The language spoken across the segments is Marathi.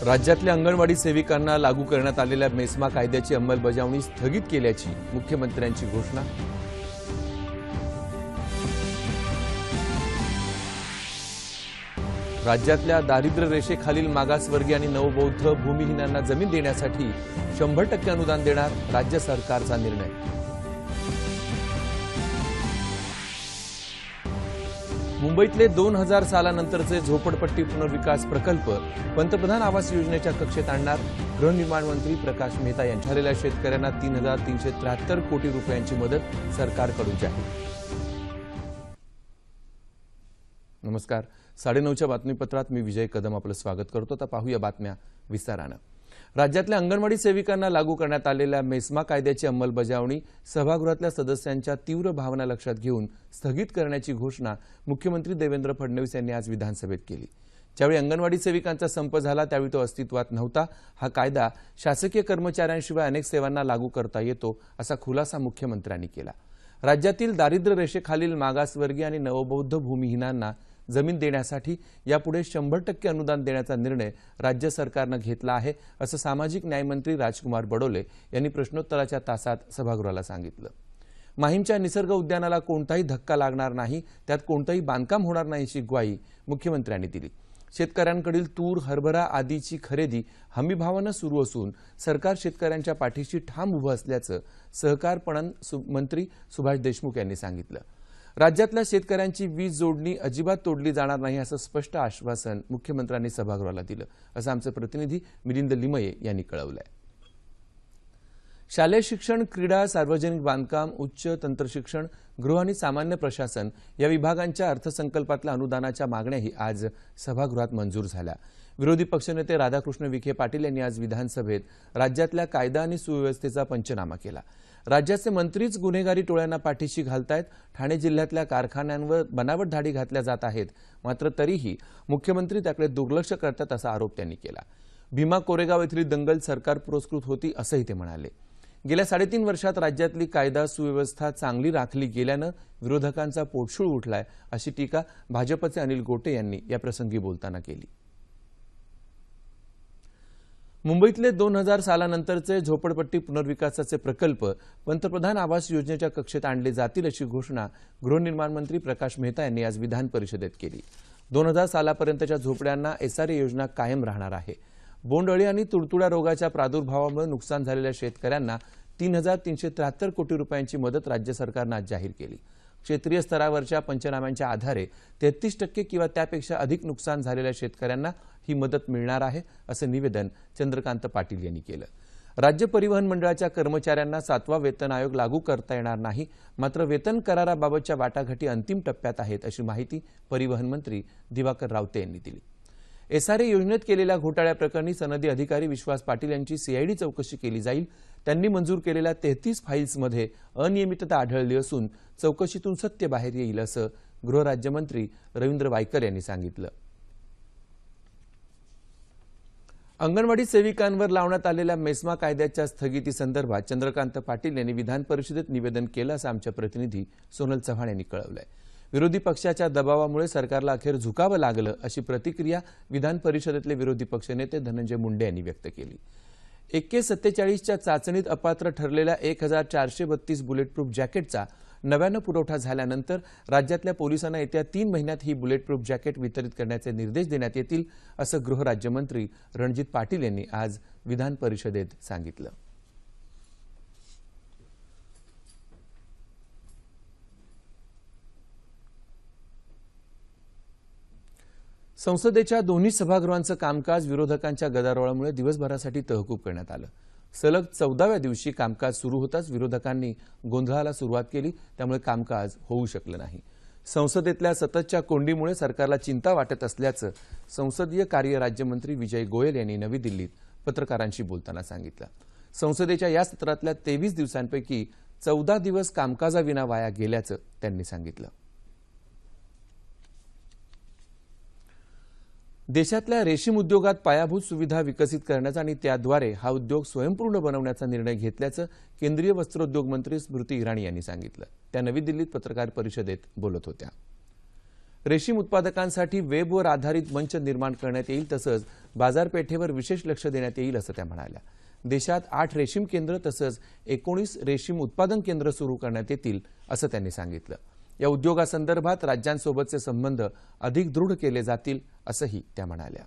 राज्यातल्या अंगणवाडी सेविकांना लागू करण्यात आलेल्या मेस्मा कायद्याची अंमलबजावणी स्थगित केल्याची मुख्यमंत्र्यांची घोषणा। राज्यातल्या दारिद्र्य रेषेखालील मागासवर्गीय आणि नवबौद्ध भूमिहीनांना जमीन देण्यासाठी 100% अनुदान देणार राज्य सरकारचा निर्णय। मुंबईतले 2000 सालानंतरचे झोपडपट्टी पुनर्विकास प्रकल्प पंतप्रधान आवास योजनेच्या कक्षेत आणणार गृहनिर्माण मंत्री प्रकाश मेहता यांच्या झालेल्या शेतकऱ्यांना 3,373 कोटी रुपयांची मदत सरकारकडून जाहीर। नमस्कार, 9:30च्या बातमीपत्रात मी विजय कदम आपलं स्वागत करतो। आता पाहूया बातम्या विस्ताराने। राज्यातल्या अंगणवाडी सेविकांना लागू करण्यात आलेल्या मेस्मा कायद्याची अंमलबजावणी सभागृहातल्या सदस्यांच्या तीव्र भावना लक्षात घेऊन स्थगित करण्याची घोषणा मुख्यमंत्री देवेंद्र फडणवीस यांनी आज विधानसभेत केली। ज्यावेळी अंगणवाडी सेविकांचा संप झाला त्यावेळी तो अस्तित्वात नव्हता। हा कायदा शासकीय कर्मचाऱ्यांशिवाय अनेक सेवांना लागू करता येतो असा खुलासा मुख्यमंत्र्यांनी केला। राज्यातील दारिद्र्य रेषेखालील मागासवर्गीय आणि नवबौद्ध भूमिहीनांना जमीन देण्यासाठी यापुढे 100% अनुदान देण्याचा निर्णय राज्य सरकारने घेतला आहे असं सामाजिक न्यायमंत्री राजकुमार बडोले यांनी प्रश्नोत्तराच्या तासात सभागृहाला सांगितलं। माहीमच्या निसर्ग उद्यानाला कोणताही धक्का लागणार नाही, त्यात कोणतेही बांधकाम होणार नाही अशी ग्वाही मुख्यमंत्र्यांनी दिली। शेतकऱ्यांकडील तूर, हरभरा आदीची खरेदी हमीभावाने सुरू असून सरकार शेतकऱ्यांच्या पाठीशी ठाम उभं असल्याचं सहकार पणन मंत्री सुभाष देशमुख यांनी सांगितलं। राज्यातल्या शेतकऱ्यांची वीज जोडणी अजिबात तोडली जाणार नाही असं स्पष्ट आश्वासन मुख्यमंत्र्यांनी सभागृहाला दिलं असं आमचे प्रतिनिधी मिलिंद लिमये यांनी कळवलंय। शालेय शिक्षण, क्रीडा, सार्वजनिक बांधकाम, उच्च तंत्रशिक्षण, गृह आणि सामान्य प्रशासन या विभागांच्या अर्थसंकल्पातल्या अनुदानाच्या मागण्याही आज सभागृहात मंजूर झाल्या। विरोधी पक्षनेते राधाकृष्ण विखे पाटील यांनी आज विधानसभेत राज्यातल्या कायदा आणि सुव्यवस्थेचा पंचनामा केला। राज्याचे मंत्रीच गुन्हेगारी टोळ्यांना पाठीशी घालतायत, ठाणे जिल्ह्यातल्या कारखान्यांवर बनावट धाडी घातल्या जात आहेत, मात्र तरीही मुख्यमंत्री त्याकडे दुर्लक्ष करतात असा आरोप त्यांनी केला। भीमा कोरेगाव येथील दंगल सरकार पुरस्कृत होती असंही ते म्हणाले। गेल्या 3.5 वर्षात राज्यातली कायदा सुव्यवस्था चांगली राखली गेल्यानं विरोधकांचा पोटशूळ उठलाय अशी टीका भाजपचे अनिल गोटे यांनी या प्रसंगी बोलताना केली। मुंबईतले 2000 सालानंतरचे झोपडपट्टी पुनर्विकासाचे प्रकल्प पंतप्रधान आवास योजनेच्या कक्षेत आणले जातील अशी घोषणा गृहनिर्माण मंत्री प्रकाश मेहता यांनी आज विधान परिषदेत केली। 2000 सालापर्यंतच्या झोपड्यांना एसआरए योजना कायम राहणार आहे। बोंडअळी आणि तुडतुडा रोगाच्या प्रादुर्भावामुळे नुकसान झालेल्या शेतकऱ्यांना 3,373 कोटी रुपयांची मदत राज्य सरकारने आज जाहीर केली। क्षेत्रीय स्तरावरच्या पंचनाम्यांच्या आधारे 33% किंवा त्यापेक्षा अधिक नुकसान झालेल्या शेतकऱ्यांना ही मदत मिळणार आहे असं निवेदन चंद्रकांत पाटील यांनी केलं। राज्य परिवहन मंडळाच्या कर्मचाऱ्यांना 7वा वेतन आयोग लागू करता येणार नाही, मात्र वेतन कराराबाबतच्या वाटाघाटी अंतिम टप्प्यात आहेत अशी माहिती परिवहन मंत्री दिवाकर रावते यांनी दिली। एसआरए योजनेत केलेल्या घोटाळ्याप्रकरणी सनदी अधिकारी विश्वास पाटील यांची सीआयडी चौकशी केली जाईल। त्यांनी मंजूर केलेल्या 33 फाईल्समध्ये अनियमितता आढळली असून चौकशीतून सत्य बाहेर येईल असं गृहराज्यमंत्री रवींद्र वायकर यांनी सांगितलं। अंगणवाडी सेविकांवर लावण्यात आलेल्या मेस्मा कायद्याच्या स्थगितीसंदर्भात चंद्रकांत पाटील यांनी विधान परिषदेत निवेदन केलं असं आमच्या प्रतिनिधी सोनल चव्हाण यांनी कळवलंय। विरोधी पक्षाच्या दबावामुळे सरकारला अखेर झुकावं लागलं अशी प्रतिक्रिया विधान परिषदेतले विरोधी पक्षनेते धनंजय मुंडे यांनी व्यक्त केली। AK-47च्या चाचणीत अपात्र ठरलेल्या 1432 बुलेटप्रूफ जॅकेटचा नव्यानं पुरवठा झाल्यानंतर राज्यातल्या पोलिसांना येत्या 3 महिन्यात ही बुलेटप्रूफ जॅकेट वितरित करण्याचे निर्देश देण्यात येतील असं गृहराज्यमंत्री रणजित पाटील यांनी आज विधान परिषदेत सांगितलं। संसदेच्या दोन्ही सभागृहांचं कामकाज विरोधकांच्या गदारोळामुळे दिवसभरासाठी तहकूब करण्यात आलं। सलग 14व्या दिवशी कामकाज सुरू होताच विरोधकांनी गोंधळाला सुरुवात केली, त्यामुळे कामकाज होऊ शकलं नाही। संसदेतल्या सततच्या कोंडीमुळे सरकारला चिंता वाटत असल्याचं संसदीय कार्य राज्यमंत्री विजय गोयल यांनी नवी दिल्लीत पत्रकारांशी बोलताना सांगितलं। संसदेच्या या सत्रातल्या 23 दिवसांपैकी 14 दिवस कामकाजाविना वाया गेल्याचं त्यांनी सांगितलं। देशातल्या रेशीम उद्योगात पायाभूत सुविधा विकसित करण्याचा आणि त्याद्वारे हा उद्योग स्वयंपूर्ण बनवण्याचा निर्णय घेतल्याचं केंद्रीय वस्त्रोद्योग मंत्री स्मृती इराणी यांनी सांगितलं। त्या नवी दिल्लीत पत्रकार परिषदेत बोलत होत्या। रेशीम उत्पादकांसाठी वेबवर आधारित मंच निर्माण करण्यात येईल, तसंच बाजारपेठेवर विशेष लक्ष देण्यात येईल असं त्या म्हणाल्या. देशात 8 रेशीम केंद्र तसंच 19 रेशीम उत्पादन केंद्र सुरू करण्यात येतील असं त्यांनी सांगितलं. या उद्योगासंदर्भात राज्यांसोबतचे संबंध अधिक दृढ केले जातील असंही त्या म्हणाल्या.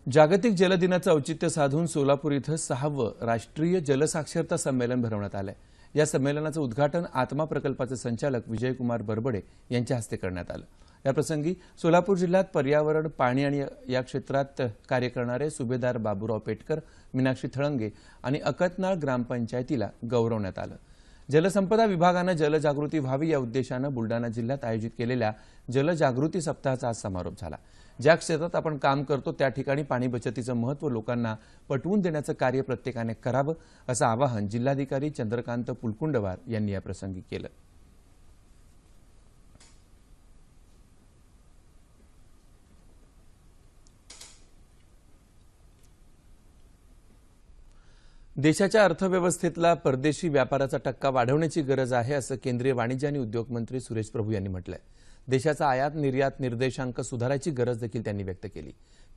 जागतिक जल दिनाचं औचित्य साधून सोलापूर इथं 6वं राष्ट्रीय जलसाक्षरता संमेलन भरवण्यात आलंय. या संमेलनाचं उद्घाटन आत्मा प्रकल्पाचे संचालक विजयकुमार बरबडे यांच्या हस्ते करण्यात आलं. याप्रसंगी सोलापूर जिल्ह्यात पर्यावरण, पाणी आणि या क्षेत्रात कार्य करणारे सुभेदार बाबूराव पेटकर, मीनाक्षी थळंगे आणि अकतनाळ ग्रामपंचायतीला गौरवण्यात आलं. जलसंपदा विभागानं जलजागृती व्हावी या उद्देशानं बुलढाणा जिल्ह्यात आयोजित केलेल्या जलजागृती सप्ताहाचा आज समारोप झाला. ज्या क्षेत्रात आपण काम करतो त्या ठिकाणी पाणी बचतीचं महत्त्व लोकांना पटवून देण्याचं कार्य प्रत्येकाने करावं असं आवाहन जिल्हाधिकारी चंद्रकांत पुलकुंडवार यांनी याप्रसंगी केलं. देशाच्या अर्थव्यवस्थेतला परदेशी व्यापाराचा टक्का वाढवण्याची गरज आहे असं केंद्रीय वाणिज्य आणि उद्योग मंत्री सुरेश प्रभू यांनी म्हटलंय. देशाचा आयात निर्यात निर्देशांक सुधारायची गरज देखील त्यांनी व्यक्त केली.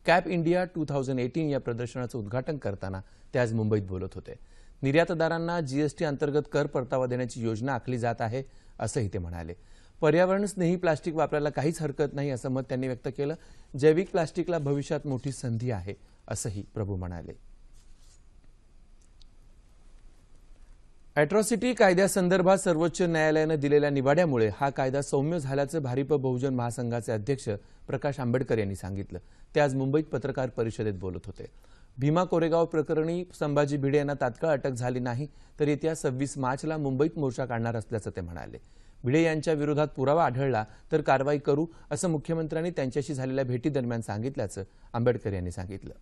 कॅप इंडिया 2018 या प्रदर्शनाचं उद्घाटन करताना ते आज मुंबईत बोलत होते. निर्यातदारांना जीएसटी अंतर्गत कर परतावा देण्याची योजना आखली जात आहे असंही ते म्हणाले. पर्यावरण स्नेही प्लास्टिक वापरायला काहीच हरकत नाही असं मत त्यांनी व्यक्त केलं. जैविक प्लास्टिकला भविष्यात मोठी संधी आहे असंही प्रभू म्हणाले. अॅट्रॉसिटी कायद्यासंदर्भात सर्वोच्च न्यायालयानं दिलेल्या निवाड्यामुळे हा कायदा सौम्य झाल्याचं भारिप बहुजन महासंघाचे अध्यक्ष प्रकाश आंबेडकर यांनी सांगितलं. ते आज मुंबईत पत्रकार परिषदेत बोलत होते. भीमा कोरेगाव प्रकरणी संभाजी भिडे यांना तात्काळ अटक झाली नाही तर येत्या 26 मार्चला मुंबईत मोर्चा काढणार असल्याचं ते म्हणाले. भिडे यांच्या विरोधात पुरावा आढळला तर कारवाई करू असं मुख्यमंत्र्यांनी त्यांच्याशी झालेल्या भेटीदरम्यान सांगितल्याचं आंबेडकर यांनी सांगितलं.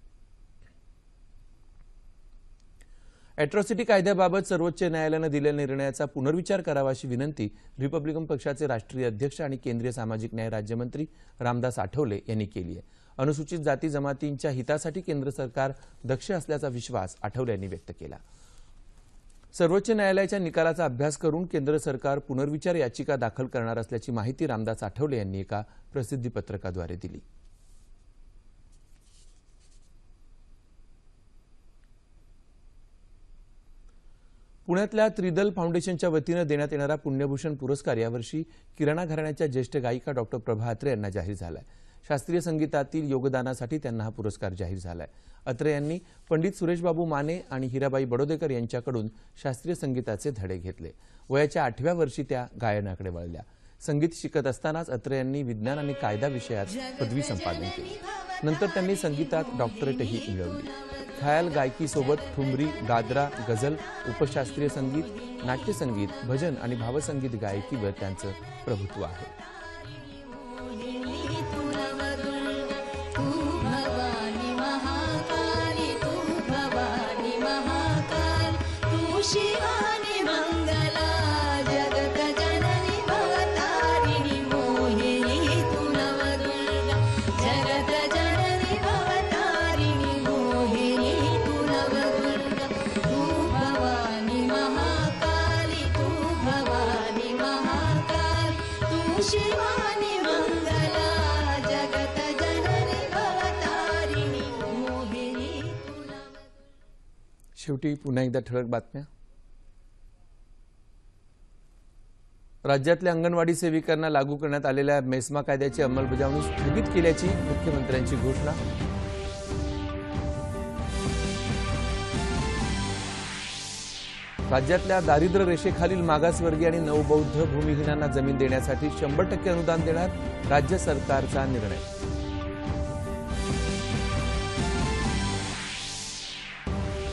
अॅट्रॉसिटी कायद्याबाबत सर्वोच्च न्यायालयानं दिलेल्या निर्णयाचा पुनर्विचार करावा अशी विनंती रिपब्लिकन पक्षाचे राष्ट्रीय अध्यक्ष आणि केंद्रीय सामाजिक न्याय राज्यमंत्री रामदास आठवले यांनी केली आहे. अनुसूचित जाती जमातींच्या हितासाठी केंद्र सरकार दक्ष असल्याचा विश्वास आठवले यांनी व्यक्त केला. सर्वोच्च न्यायालयाच्या निकालाचा अभ्यास करून केंद्र सरकार पुनर्विचार याचिका दाखल करणार असल्याची माहिती रामदास आठवले यांनी एका प्रसिद्धी पत्रकाद्वारे दिली. पुण्यातल्या त्रिदल फाउंडेशनच्या वतीनं देण्यात येणारा पुण्यभूषण पुरस्कार यावर्षी किराणा घराण्याच्या ज्येष्ठ गायिका डॉक्टर प्रभा अत्रे यांना जाहीर झालाय. शास्त्रीय संगीतातील योगदानासाठी त्यांना हा पुरस्कार जाहीर झालाय. अत्रे यांनी पंडित सुरेशबाबू माने आणि हिराबाई बडोदेकर यांच्याकडून शास्त्रीय संगीताचे धडे घेतले. वयाच्या 8व्या वर्षी त्या गायनाकडे वळल्या. संगीत शिकत असतानाच अत्रे यांनी विज्ञान आणि कायदा विषयात पदवी संपादन केली. नंतर त्यांनी संगीतात डॉक्टरेटही मिळवली. ख्याल गायकीसोबत ठुमरी, दादरा, गझल, उपशास्त्रीय संगीत, नाट्यसंगीत, भजन आणि भावसंगीत गायकीवर त्यांचं प्रभुत्व आहे. शेवटी पुन्हा एकदा ठळक बातम्या. राज्यातल्या अंगणवाडी सेविकांना लागू करण्यात आलेल्या मेस्मा कायद्याची अंमलबजावणी स्थगित केल्याची मुख्यमंत्र्यांची घोषणा. राज्यातल्या दारिद्र्य रेषेखालील मागासवर्गीय आणि नवबौद्ध भूमिहीनांना जमीन देण्यासाठी 100% अनुदान देणार राज्य सरकारचा निर्णय.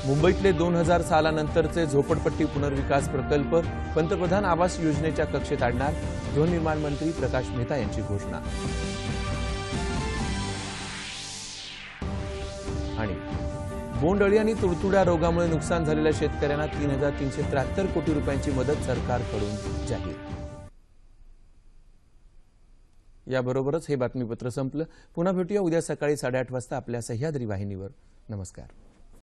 मुंबईतले 2000 सालानंतरचे झोपडपट्टी पुनर्विकास प्रकल्प पंतप्रधान आवास योजनेच्या कक्षेत आणणार गृहनिर्माण मंत्री प्रकाश मेहता यांची घोषणा. आणि बोंडअळी आणि तुडतुड्या रोगामुळे नुकसान झालेल्या शेतकऱ्यांना 3373 कोटी रुपयांची मदत सरकारकडून जाहीर. याबरोबरच हे बातमीपत्र संपलं. पुन्हा भेटूया उद्या सकाळी 8:30 वाजता आपल्या सह्याद्री वाहिनीवर. नमस्कार.